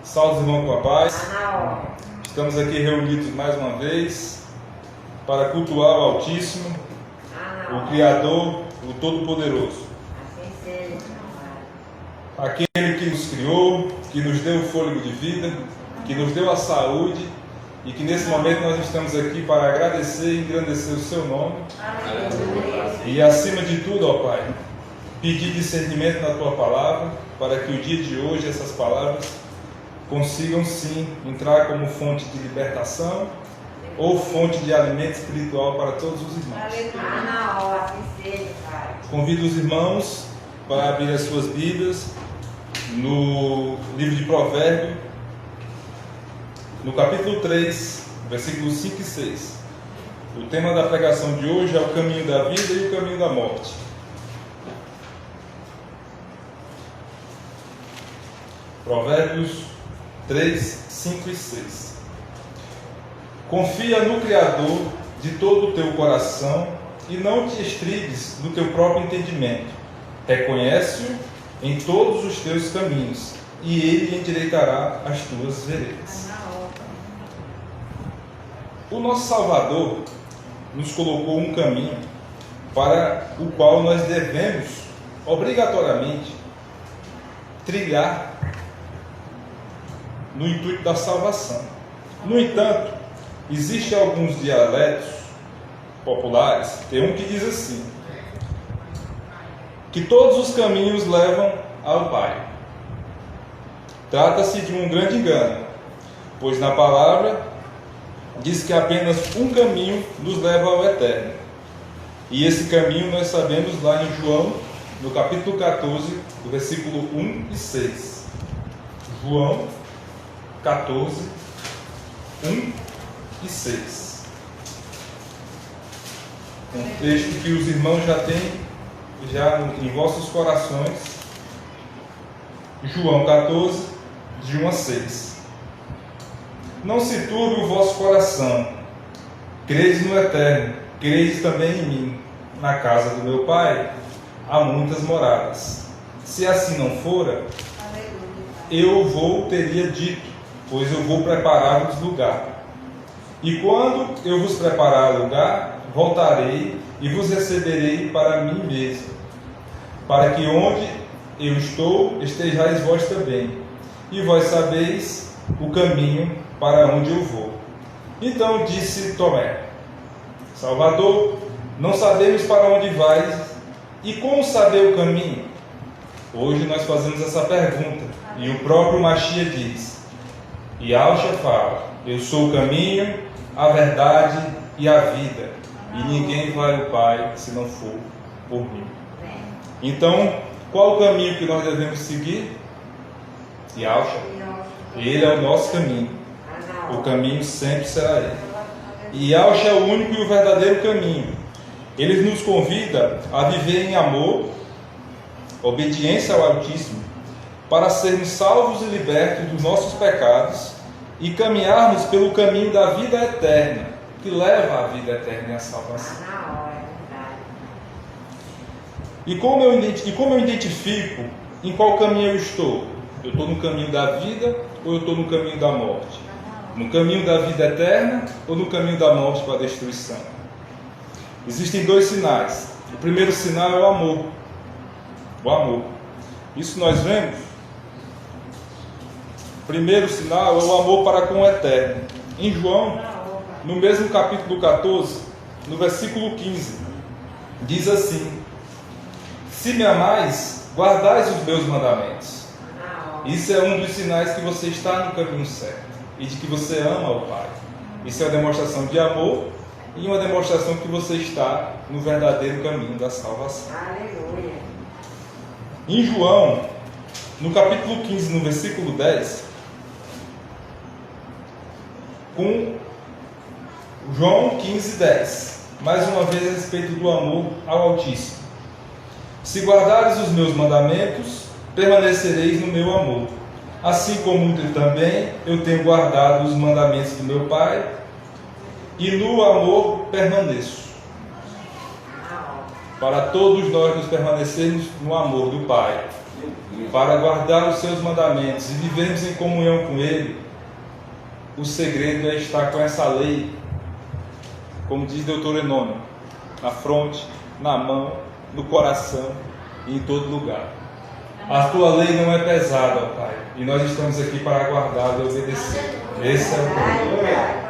Salve, irmão, com a paz. Estamos aqui reunidos mais uma vez para cultuar o Altíssimo, o Criador, o Todo-Poderoso. Aquele que nos criou, que nos deu o fôlego de vida, que nos deu a saúde e que nesse momento nós estamos aqui para agradecer e engrandecer o seu nome. E acima de tudo, ó Pai, pedir discernimento na tua palavra, para que o dia de hoje essas palavras consigam sim entrar como fonte de libertação ou fonte de alimento espiritual para todos os irmãos. Convido os irmãos para abrir as suas Bíblias no livro de Provérbios, no capítulo 3, versículos 5 e 6. O tema da pregação de hoje é o caminho da vida e o caminho da morte. Provérbios 3, 5 e 6. Confia no Criador de todo o teu coração e não te estribes no teu próprio entendimento. Reconhece-o em todos os teus caminhos e ele endireitará as tuas veredas. O nosso Salvador nos colocou um caminho para o qual nós devemos obrigatoriamente trilhar no intuito da salvação. No entanto, existem alguns dialetos populares, tem um que diz assim, que todos os caminhos levam ao Pai. Trata-se de um grande engano, pois na palavra diz que apenas um caminho nos leva ao eterno. E esse caminho nós sabemos lá em João, no capítulo 14, do versículo 1 e 6. João 14, 1 e 6. Um texto que os irmãos já têm em vossos corações. João 14, de 1 a 6. Não se turbe o vosso coração. Credes no Eterno, credes também em mim. Na casa do meu Pai há muitas moradas. Se assim não fora, eu teria dito, pois eu vou preparar-vos lugar. E quando eu vos preparar lugar, voltarei e vos receberei para mim mesmo, para que onde eu estou, estejais vós também, e vós sabeis o caminho para onde eu vou. Então disse Tomé: Salvador, não sabemos para onde vais, e como saber o caminho? Hoje nós fazemos essa pergunta, e o próprio Machia diz, e Yahshua fala: eu sou o caminho, a verdade e a vida, e ninguém vai ao Pai se não for por mim. Então, qual o caminho que nós devemos seguir? Yahshua. Ele é o nosso caminho. O caminho sempre será Ele. E Yahshua é o único e o verdadeiro caminho. Ele nos convida a viver em amor, obediência ao Altíssimo, para sermos salvos e libertos dos nossos pecados e caminharmos pelo caminho da vida eterna, que leva à vida eterna e à salvação. E como eu identifico em qual caminho eu estou? Eu estou no caminho da vida ou eu estou no caminho da morte? No caminho da vida eterna ou no caminho da morte para a destruição? Existem dois sinais. O primeiro sinal é o amor. O amor. Isso nós vemos. O primeiro sinal é o amor para com o eterno. Em João, no mesmo capítulo 14, no versículo 15, diz assim: se me amais, guardais os meus mandamentos. Isso é um dos sinais que você está no caminho certo e de que você ama o Pai. Isso é uma demonstração de amor e uma demonstração que você está no verdadeiro caminho da salvação. Aleluia. Em João, no capítulo 15, no versículo 10, com João 15, 10, mais uma vez a respeito do amor ao Altíssimo. Se guardares os meus mandamentos, permanecereis no meu amor, assim como também eu tenho guardado os mandamentos do meu Pai, e no amor permaneço. Para todos nós nos permanecermos no amor do Pai, para guardar os seus mandamentos e vivermos em comunhão com Ele, o segredo é estar com essa lei, como diz Deuteronômio, na fronte, na mão, no coração e em todo lugar. A tua lei não é pesada, ó Pai, e nós estamos aqui para guardá-la e obedecer. Esse é o problema.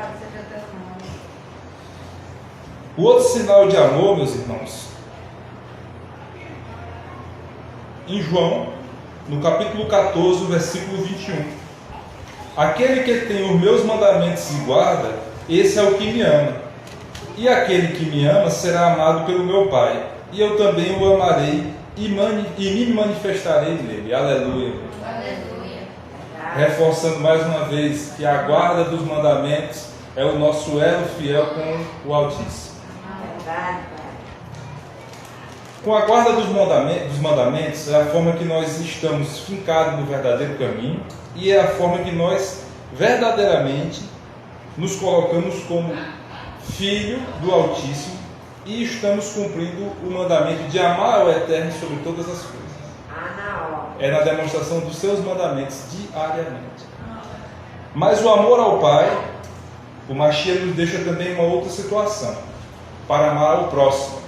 O outro sinal de amor, meus irmãos, em João, no capítulo 14, versículo 21. Aquele que tem os meus mandamentos e guarda, esse é o que me ama. E aquele que me ama será amado pelo meu Pai, e eu também o amarei e me manifestarei nele. Aleluia. Aleluia. Reforçando mais uma vez que a guarda dos mandamentos é o nosso elo fiel com o Altíssimo. Com a guarda dos mandamentos é a forma que nós estamos fincados no verdadeiro caminho e é a forma que nós verdadeiramente nos colocamos como filho do Altíssimo e estamos cumprindo o mandamento de amar ao Eterno sobre todas as coisas. É na demonstração dos seus mandamentos diariamente. Mas o amor ao Pai, o Mashiach nos deixa também uma outra situação, para amar ao próximo.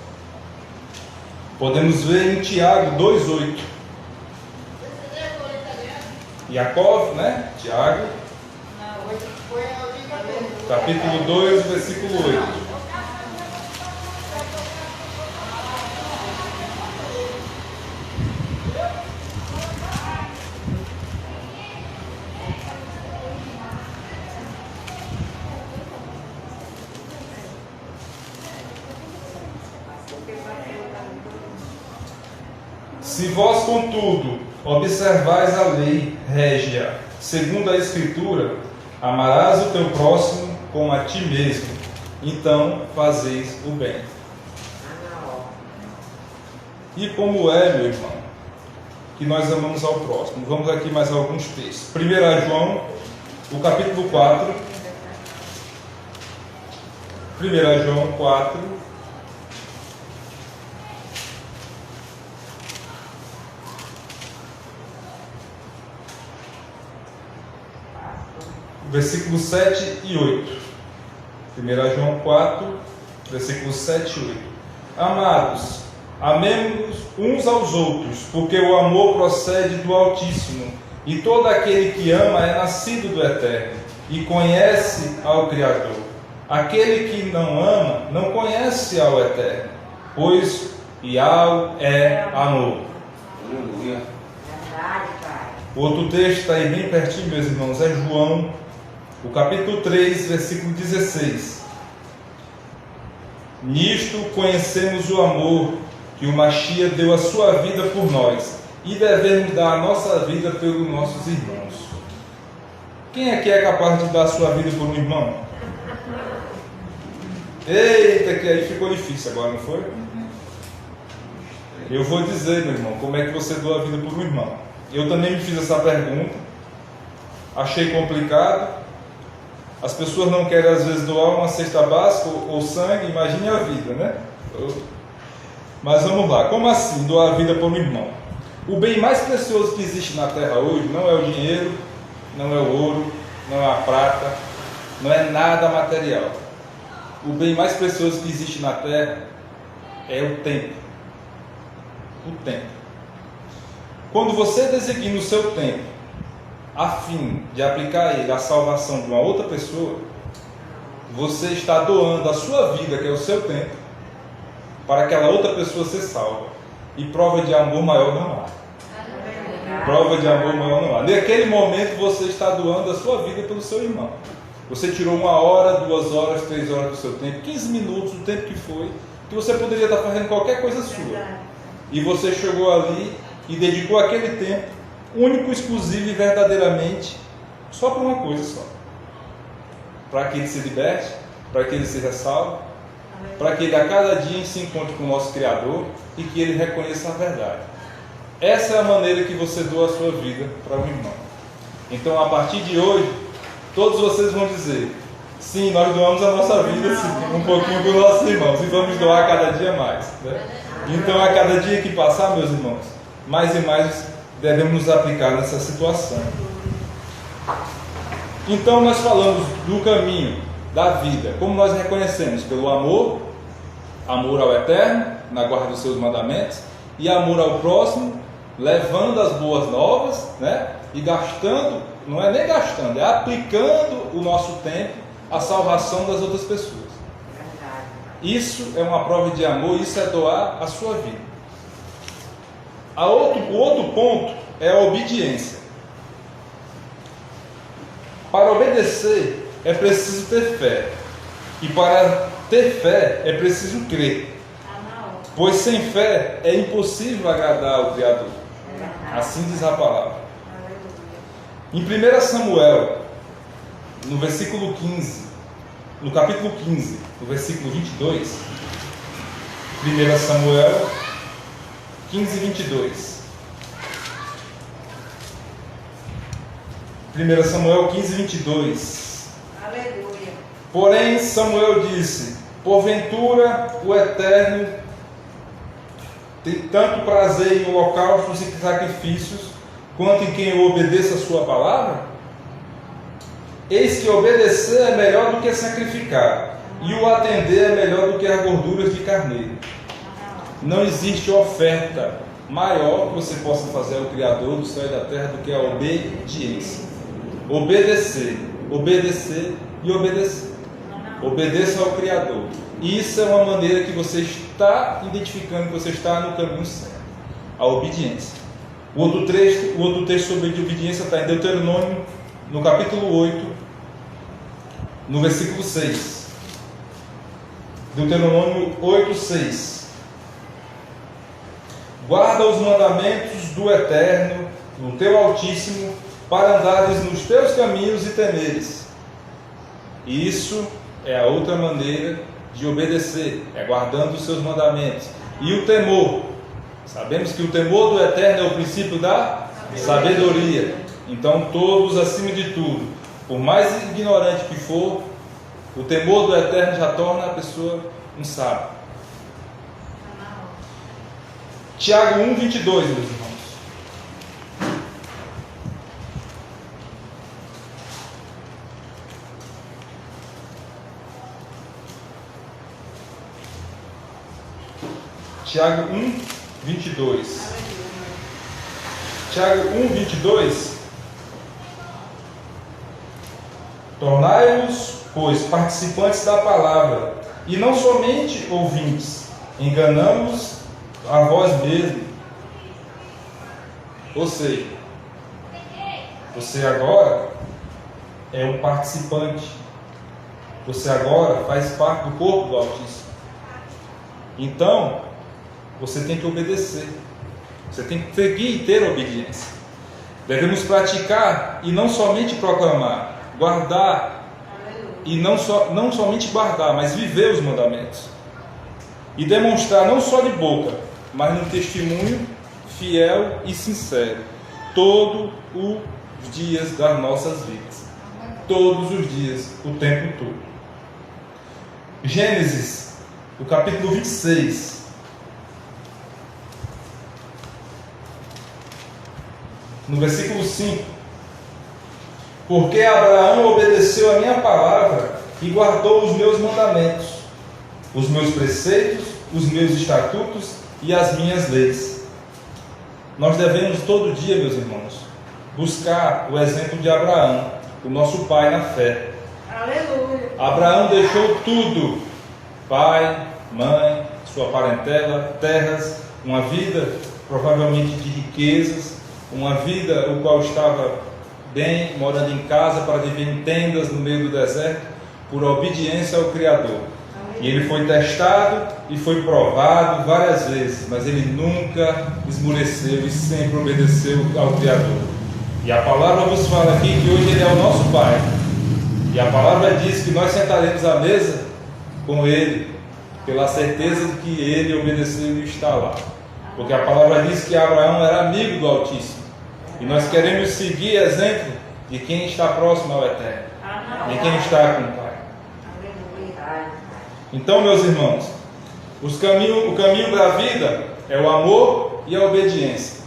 Podemos ver em Tiago 2,8. Yaakov, né? Tiago, capítulo 2, versículo 8. Se vós, contudo, observais a lei régia, segundo a Escritura, amarás o teu próximo como a ti mesmo, então fazeis o bem. E como é, meu irmão, que nós amamos ao próximo? Vamos aqui mais alguns textos. 1 João, o capítulo 4. 1 João 4. Versículos 7 e 8. 1 João 4, versículos 7 e 8. Amados, amemos uns aos outros, porque o amor procede do Altíssimo, e todo aquele que ama é nascido do Eterno, e conhece ao Criador. Aquele que não ama, não conhece ao Eterno, pois Yahweh é amor. Aleluia. O outro texto está aí bem pertinho, meus irmãos, é João, o capítulo 3, versículo 16. Nisto conhecemos o amor que o Mashiach deu a sua vida por nós, e devemos dar a nossa vida pelos nossos irmãos. Quem aqui é capaz de dar a sua vida por um irmão? Eita, que aí ficou difícil agora, não foi? Eu vou dizer, meu irmão, como é que você doa a vida por um irmão. Eu também me fiz essa pergunta, achei complicado. As pessoas não querem às vezes doar uma cesta básica ou sangue, imagine a vida, né? Mas vamos lá, como assim doar a vida por um irmão? O bem mais precioso que existe na terra hoje não é o dinheiro, não é o ouro, não é a prata, não é nada material. O bem mais precioso que existe na terra é o tempo. O tempo. Quando você designa o seu tempo a fim de aplicar ele à salvação de uma outra pessoa, você está doando a sua vida, que é o seu tempo, para aquela outra pessoa ser salva. E prova de amor maior não há. Prova de amor maior não há. Naquele momento você está doando a sua vida pelo seu irmão. Você tirou 1 hora, 2 horas, 3 horas do seu tempo, 15 minutos, o tempo que foi, que você poderia estar fazendo qualquer coisa sua. E você chegou ali e dedicou aquele tempo, único, exclusivo e verdadeiramente, só para uma coisa só. Para que ele se liberte, para que ele seja salvo, para que ele a cada dia se encontre com o nosso Criador e que ele reconheça a verdade. Essa é a maneira que você doa a sua vida para um irmão. Então, a partir de hoje, todos vocês vão dizer: sim, nós doamos a nossa vida sim, um pouquinho para os nossos irmãos, e vamos doar cada dia mais, né? Então, a cada dia que passar, meus irmãos, mais e mais devemos nos aplicar nessa situação. Então nós falamos do caminho da vida, como nós reconhecemos? Pelo amor ao Eterno, na guarda dos seus mandamentos, e amor ao próximo, levando as boas novas, né? E gastando, não é nem gastando, é aplicando o nosso tempo à salvação das outras pessoas. Isso é uma prova de amor, isso é doar a sua vida. O outro ponto é a obediência. Para obedecer é preciso ter fé, e para ter fé é preciso crer, pois sem fé é impossível agradar ao Criador. Assim diz a palavra. Em 1 Samuel, no versículo 15, no capítulo 15, no versículo 22, 1 Samuel 15, 22. 1 Samuel 15, 22. Aleluia. Porém Samuel disse: porventura o Eterno tem tanto prazer em holocaustos e sacrifícios, quanto em quem obedeça a sua palavra? Eis que obedecer é melhor do que sacrificar, e o atender é melhor do que as gorduras de carneiro. Não existe oferta maior que você possa fazer ao Criador do céu e da terra do que a obediência. Obedecer, obedecer e obedecer. Obedeça ao Criador. Isso é uma maneira que você está identificando que você está no caminho certo. A obediência. O outro texto sobre obediência está em Deuteronômio, no capítulo 8, no versículo 6. Deuteronômio 8, 6. Guarda os mandamentos do Eterno, do teu Altíssimo, para andares nos teus caminhos e temeres. E isso é a outra maneira de obedecer, é guardando os seus mandamentos. E o temor, sabemos que o temor do Eterno é o princípio da sabedoria. Então todos, acima de tudo, por mais ignorante que for, o temor do Eterno já torna a pessoa um sábio. Tiago 1, 22, meus irmãos. Tiago 1, 22. Tiago 1, 22. Tornai-vos, pois, participantes da palavra, e não somente ouvintes, enganamos a vós mesmos. Ou seja, você agora é um participante. Você agora faz parte do corpo do Altíssimo. Então, você tem que obedecer. Você tem que seguir e ter obediência. Devemos praticar e não somente proclamar, guardar, e não somente guardar, mas viver os mandamentos. E demonstrar não só de boca, mas no testemunho fiel e sincero, todos os dias das nossas vidas. Todos os dias, o tempo todo. Gênesis, o capítulo 26. No versículo 5. Porque Abraão obedeceu a minha palavra e guardou os meus mandamentos, os meus preceitos, os meus estatutos e as minhas leis. Nós devemos todo dia, meus irmãos, buscar o exemplo de Abraão, o nosso pai na fé. Aleluia. Abraão deixou tudo: pai, mãe, sua parentela, terras, uma vida provavelmente de riquezas, uma vida o qual estava bem, morando em casa para viver em tendas no meio do deserto, por obediência ao Criador. E ele foi testado e foi provado várias vezes, mas ele nunca esmoreceu e sempre obedeceu ao Criador. E a palavra vos fala aqui que hoje ele é o nosso Pai. E a palavra diz que nós sentaremos à mesa com ele, pela certeza de que ele obedeceu e está lá. Porque a palavra diz que Abraão era amigo do Altíssimo. E nós queremos seguir exemplo de quem está próximo ao Eterno, de quem está com o Pai. Então, meus irmãos, o caminho da vida é o amor e a obediência.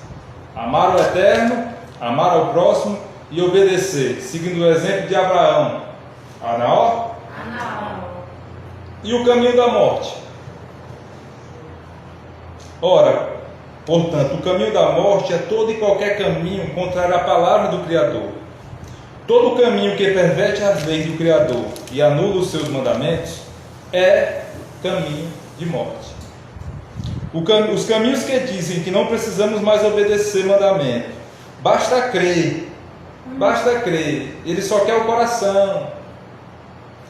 Amar o eterno, amar ao próximo e obedecer, seguindo o exemplo de Abraão. Anaó? E o caminho da morte. Ora, portanto, o caminho da morte é todo e qualquer caminho contrário à palavra do Criador. Todo caminho que perverte as leis do Criador e anula os seus mandamentos é caminho de morte. Os caminhos que dizem que não precisamos mais obedecer mandamento, basta crer, ele só quer o coração.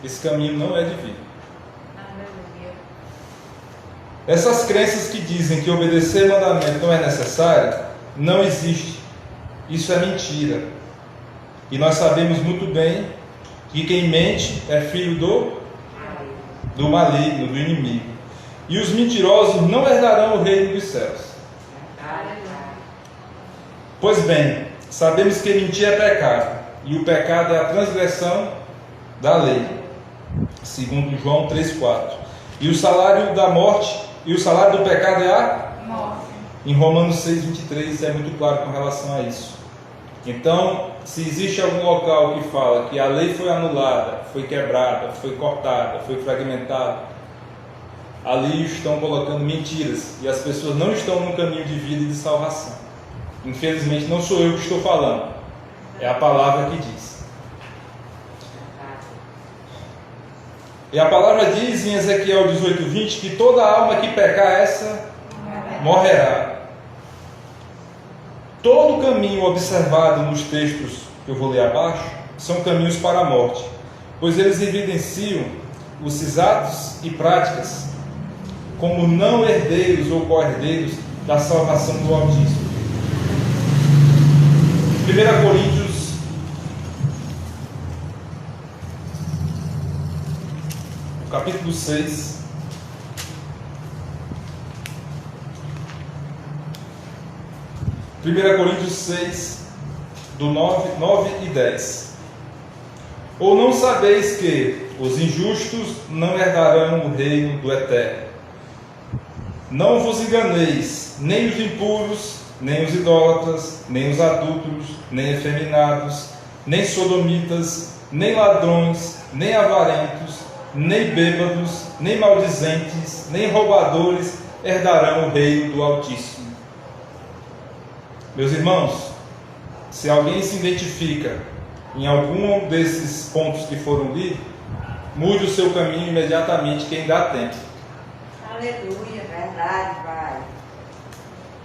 Esse caminho não é divino. Aleluia. Essas crenças que dizem que obedecer mandamento não é necessário, não existe. Isso é mentira. E nós sabemos muito bem que quem mente é filho do maligno, do inimigo. E os mentirosos não herdarão o reino dos céus. Pois bem, sabemos que mentir é pecado, e o pecado é a transgressão da lei, segundo João 3,4. E o salário da morte, e o salário do pecado é a morte. Em Romanos 6,23 é muito claro com relação a isso. Então, se existe algum local que fala que a lei foi anulada, foi quebrada, foi cortada, foi fragmentada, ali estão colocando mentiras, e as pessoas não estão no caminho de vida e de salvação. Infelizmente não sou eu que estou falando, é a palavra que diz. E a palavra diz em Ezequiel 18:20 que toda alma que pecar essa morrerá. Todo caminho observado nos textos que eu vou ler abaixo são caminhos para a morte, pois eles evidenciam os atos e práticas como não herdeiros ou co-herdeiros da salvação do Altíssimo. 1 Coríntios, capítulo 6, Coríntios 6, do 9 e 10. Ou não sabeis que os injustos não herdarão o reino do Eterno? Não vos enganeis, nem os impuros, nem os idólatras, nem os adúlteros, nem efeminados, nem sodomitas, nem ladrões, nem avarentos, nem bêbados, nem maldizentes, nem roubadores herdarão o reino do Altíssimo. Meus irmãos, se alguém se identifica em algum desses pontos que foram lidos, mude o seu caminho imediatamente, que ainda há tempo. Aleluia, verdade, Pai.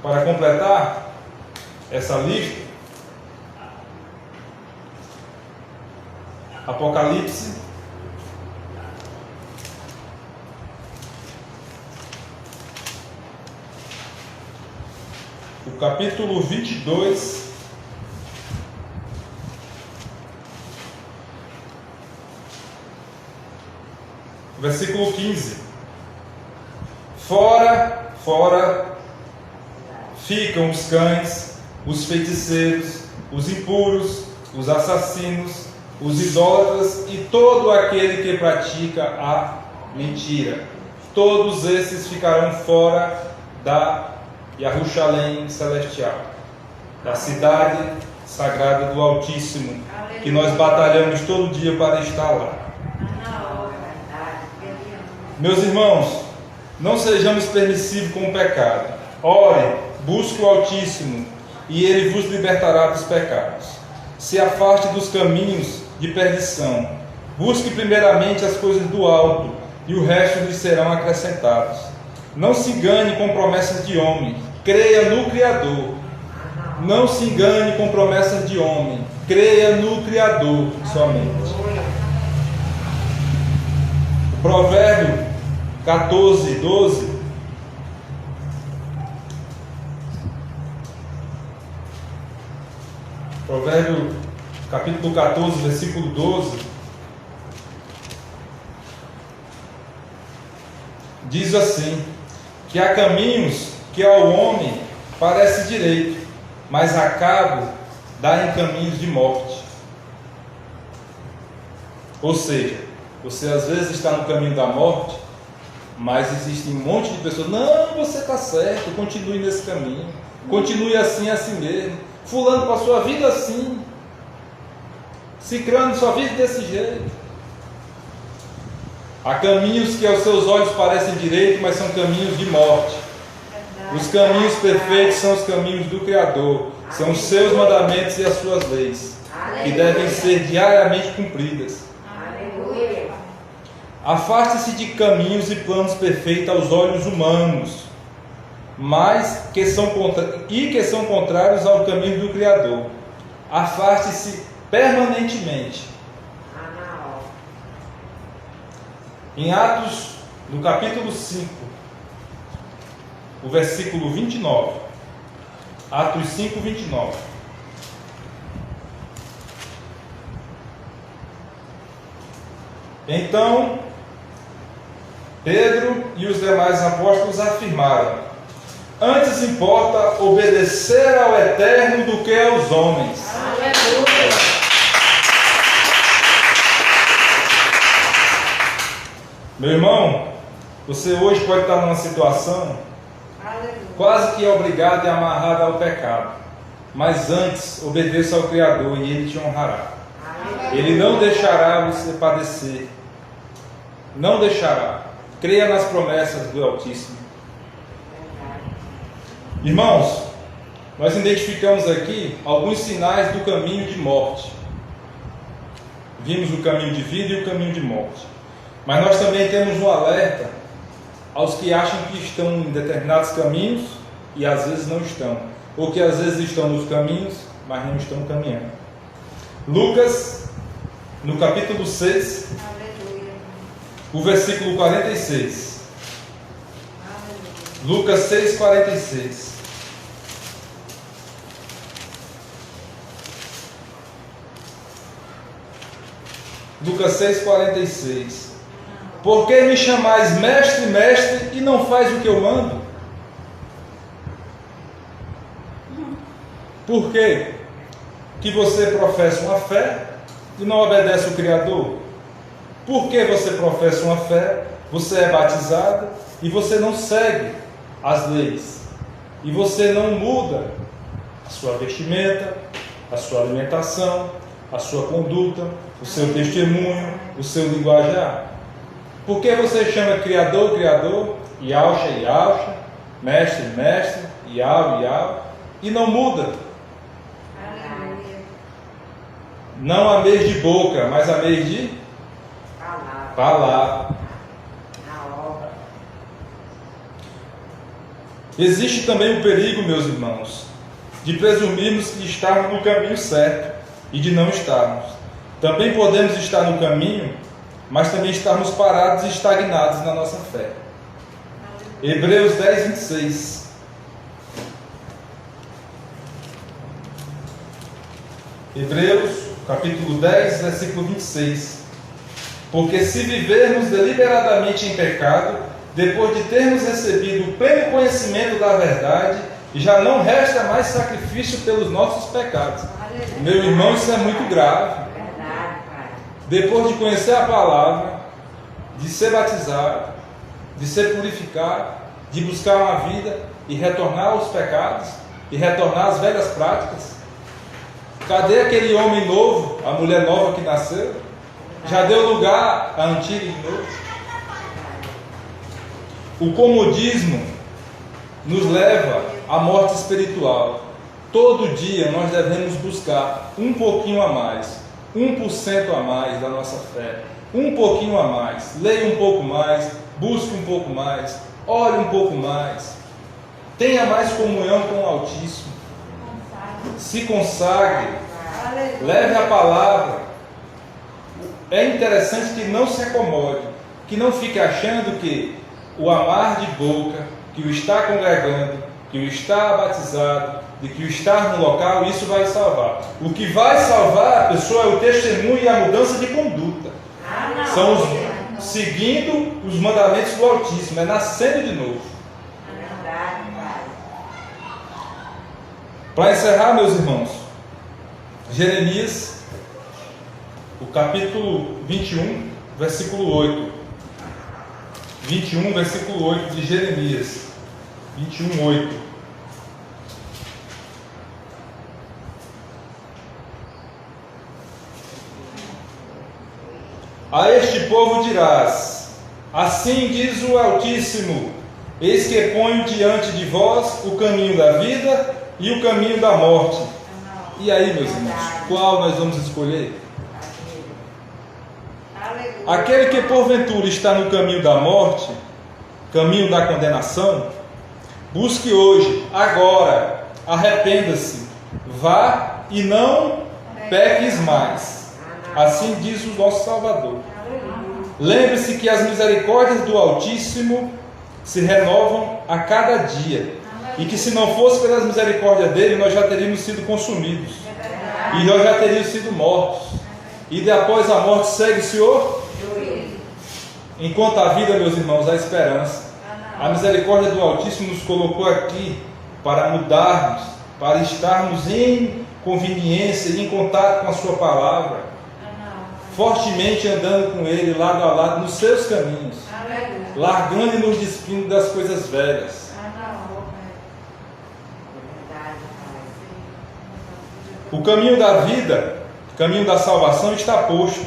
Para completar essa lista, Apocalipse, o capítulo 22, versículo 15. Fora ficam os cães, os feiticeiros, os impuros, os assassinos, os idólatras e todo aquele que pratica a mentira. Todos esses ficarão fora da Jerusalém celestial, da cidade sagrada do Altíssimo, que nós batalhamos todo dia para estar lá. Meus irmãos, não sejamos permissivos com o pecado. Ore, busque o Altíssimo, e Ele vos libertará dos pecados. Se afaste dos caminhos de perdição. Busque primeiramente as coisas do alto, e o resto lhe serão acrescentados. Não se engane com promessas de homem. Creia no Criador. Não se engane com promessas de homem. Creia no Criador somente. O Provérbio 14, 12. Provérbio capítulo 14, versículo 12. Diz assim: que há caminhos que ao homem parece direito, mas a cabo dá em caminhos de morte. Ou seja, você às vezes está no caminho da morte, mas existe um monte de pessoas: não, você está certo, continue nesse caminho, Continue assim, assim mesmo. Fulano passou a vida assim. Cicrano só vive desse jeito. Há caminhos que aos seus olhos parecem direito, mas são caminhos de morte. Os caminhos perfeitos são os caminhos do Criador. São os seus mandamentos e as suas leis, que devem ser diariamente cumpridas. Aleluia. Afaste-se de caminhos e planos perfeitos aos olhos humanos, mas que são contrários ao caminho do Criador. Afaste-se permanentemente. Em Atos, no capítulo 5, o versículo 29. Atos 5, 29. Então, Pedro e os demais apóstolos afirmaram: antes importa obedecer ao Eterno do que aos homens. Aleluia. Meu irmão, você hoje pode estar numa situação quase que obrigado e amarrado ao pecado, mas antes obedeça ao Criador e Ele te honrará. Ele não deixará você padecer, não deixará. Creia nas promessas do Altíssimo. Irmãos, nós identificamos aqui alguns sinais do caminho de morte. Vimos o caminho de vida e o caminho de morte. Mas nós também temos um alerta aos que acham que estão em determinados caminhos e às vezes não estão, ou que às vezes estão nos caminhos, mas não estão caminhando. Lucas, no capítulo 6, o versículo 46. Lucas 6, 46. Lucas 6, 46. Por que me chamais mestre, mestre, e não faz o que eu mando? Por que que você professa uma fé e não obedece o Criador? Por que você professa uma fé, você é batizado e você não segue as leis? E você não muda a sua vestimenta, a sua alimentação, a sua conduta, o seu testemunho, o seu linguajar? Por que você chama Criador, Criador, Yahshua, Yahshua, Mestre, Mestre, Yahweh, Yahweh, e não muda? Não ameis de boca, mas ameis de palavra. Existe também o perigo, meus irmãos, de presumirmos que estamos no caminho certo e de não estarmos. Também podemos estar no caminho, mas também estarmos parados e estagnados na nossa fé. Hebreus 10, 26. Hebreus, capítulo 10, versículo 26. Porque se vivermos deliberadamente em pecado, depois de termos recebido o pleno conhecimento da verdade, já não resta mais sacrifício pelos nossos pecados. Meu irmão, isso é muito grave. Depois de conhecer a palavra, de ser batizado, de ser purificado, de buscar uma vida e retornar aos pecados, e retornar às velhas práticas. Cadê aquele homem novo, a mulher nova que nasceu? Já deu lugar à antiga de novo? O comodismo nos leva à morte espiritual. Todo dia nós devemos buscar um pouquinho a mais, 1% a mais da nossa fé, um pouquinho a mais. Leia um pouco mais, busque um pouco mais, ore um pouco mais, tenha mais comunhão com o Altíssimo, se consagre, leve a palavra. É interessante que não se acomode, que não fique achando que o amar de boca, que o estar congregando, que o estar batizado, de que o estar no local, isso vai salvar. O que vai salvar a pessoa é o testemunho e a mudança de conduta. São seguindo os mandamentos do Altíssimo, é nascendo de novo. Para encerrar, meus irmãos, Jeremias, o capítulo 21, versículo 8. 21, versículo 8 de Jeremias. 21, 8. A este povo dirás: assim diz o Altíssimo, eis que ponho diante de vós o caminho da vida e o caminho da morte. E aí, meus irmãos, qual nós vamos escolher? Aquele que porventura está no caminho da morte, caminho da condenação, busque hoje, agora, arrependa-se, vá e não peques mais. Assim diz o nosso Salvador. Lembre-se que as misericórdias do Altíssimo se renovam a cada dia, e que se não fosse pelas misericórdias dele, nós já teríamos sido consumidos, e nós já teríamos sido mortos. E após a morte segue o Senhor? Enquanto a vida, meus irmãos, há esperança. A misericórdia do Altíssimo nos colocou aqui para mudarmos, para estarmos em conveniência e em contato com a sua palavra, fortemente andando com Ele, lado a lado, nos seus caminhos, largando e nos despindo das coisas velhas. O caminho da vida, o caminho da salvação está posto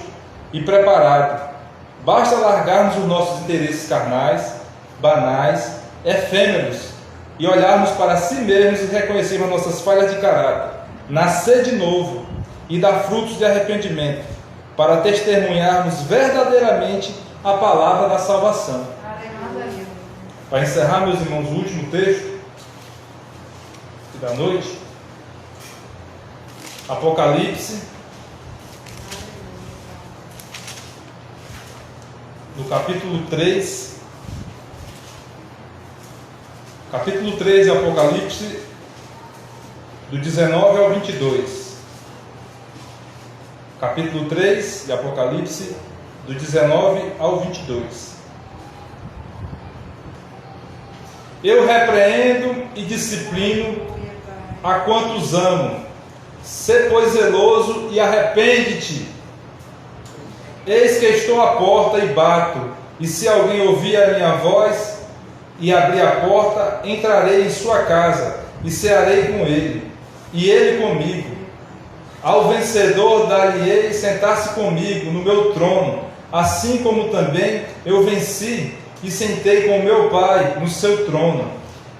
e preparado. Basta largarmos os nossos interesses carnais, banais, efêmeros, e olharmos para si mesmos e reconhecermos nossas falhas de caráter, nascer de novo e dar frutos de arrependimento, para testemunharmos verdadeiramente a palavra da salvação. Para encerrar, meus irmãos, o último texto da noite, Apocalipse, no capítulo 3, de Apocalipse, do 19 ao 22. Capítulo 3 de Apocalipse, do 19 ao 22. Eu repreendo e disciplino a quantos amo. Sê, pois, zeloso e arrepende-te. Eis que estou à porta e bato, e se alguém ouvir a minha voz e abrir a porta, entrarei em sua casa e cearei com ele, e ele comigo. Ao vencedor dar-lhe-ei sentar-se comigo no meu trono, assim como também eu venci e sentei com meu Pai no seu trono.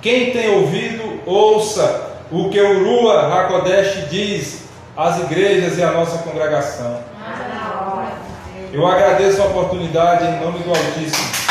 Quem tem ouvido, ouça o que o Rua HaKodesh diz às igrejas e à nossa congregação. Eu agradeço a oportunidade em nome do Altíssimo.